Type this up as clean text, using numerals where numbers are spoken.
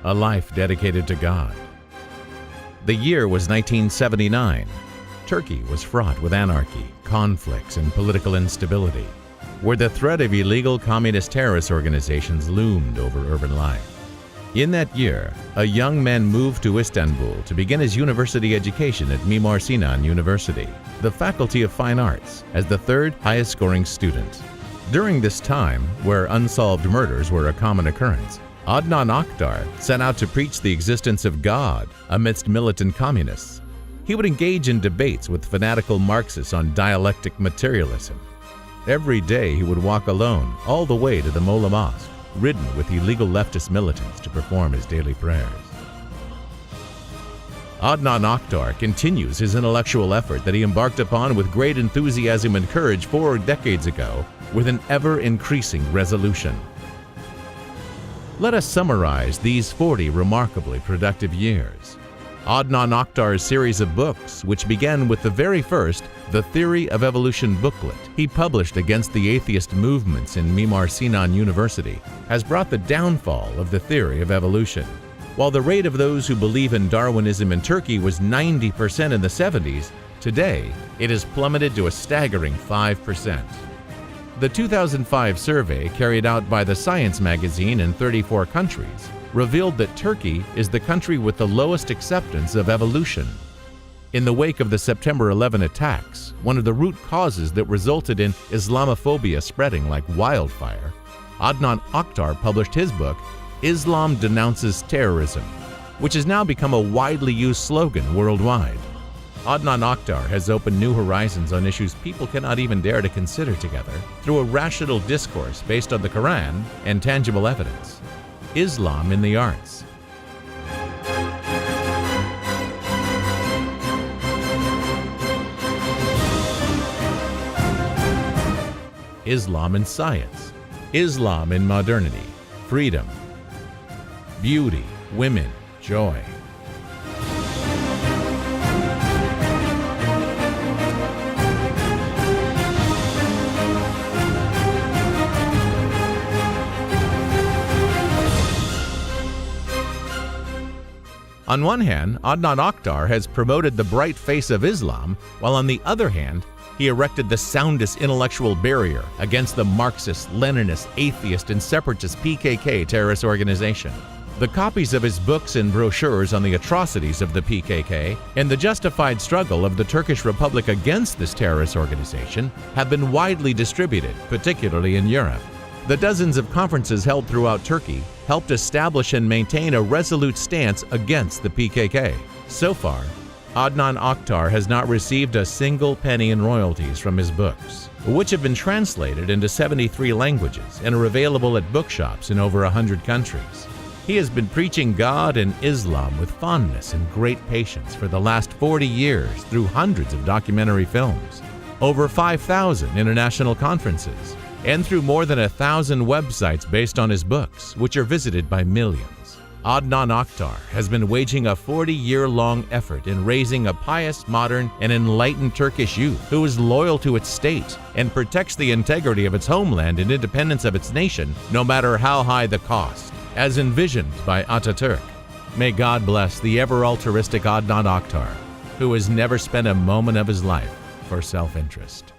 a life dedicated to God. The year was 1979. Turkey was fraught with anarchy, conflicts, and political instability, where the threat of illegal communist terrorist organizations loomed over urban life. In that year, a young man moved to Istanbul to begin his university education at Mimar Sinan University, the Faculty of Fine Arts, as the third highest-scoring student. During this time, where unsolved murders were a common occurrence, Adnan Oktar set out to preach the existence of God amidst militant communists. He would engage in debates with fanatical Marxists on dialectic materialism. Every day he would walk alone all the way to the Molla Mosque, ridden with illegal leftist militants to perform his daily prayers. Adnan Oktar continues his intellectual effort that he embarked upon with great enthusiasm and courage 4 decades ago, with an ever-increasing resolution. Let us summarize these 40 remarkably productive years. Adnan Oktar's series of books, which began with the very first, The Theory of Evolution booklet he published against the atheist movements in Mimar Sinan University, has brought the downfall of the theory of evolution. While the rate of those who believe in Darwinism in Turkey was 90% in the 70s, today it has plummeted to a staggering 5%. The 2005 survey carried out by the Science magazine in 34 countries revealed that Turkey is the country with the lowest acceptance of evolution. In the wake of the September 11 attacks, one of the root causes that resulted in Islamophobia spreading like wildfire, Adnan Oktar published his book, Islam Denounces Terrorism, which has now become a widely used slogan worldwide. Adnan Oktar has opened new horizons on issues people cannot even dare to consider together through a rational discourse based on the Quran and tangible evidence. Islam in the arts. Islam in science. Islam in modernity. Freedom. Beauty, women, joy. On one hand, Adnan Oktar has promoted the bright face of Islam, while on the other hand, he erected the soundest intellectual barrier against the Marxist, Leninist, atheist, and separatist PKK terrorist organization. The copies of his books and brochures on the atrocities of the PKK and the justified struggle of the Turkish Republic against this terrorist organization have been widely distributed, particularly in Europe. The dozens of conferences held throughout Turkey helped establish and maintain a resolute stance against the PKK. So far, Adnan Oktar has not received a single penny in royalties from his books, which have been translated into 73 languages and are available at bookshops in over 100 countries. He has been preaching God and Islam with fondness and great patience for the last 40 years through hundreds of documentary films, over 5,000 international conferences, and through more than 1,000 websites based on his books, which are visited by millions. Adnan Oktar has been waging a 40-year-long effort in raising a pious, modern, and enlightened Turkish youth who is loyal to its state and protects the integrity of its homeland and independence of its nation, no matter how high the cost, as envisioned by Ataturk. May God bless the ever-altruistic Adnan Oktar, who has never spent a moment of his life for self-interest.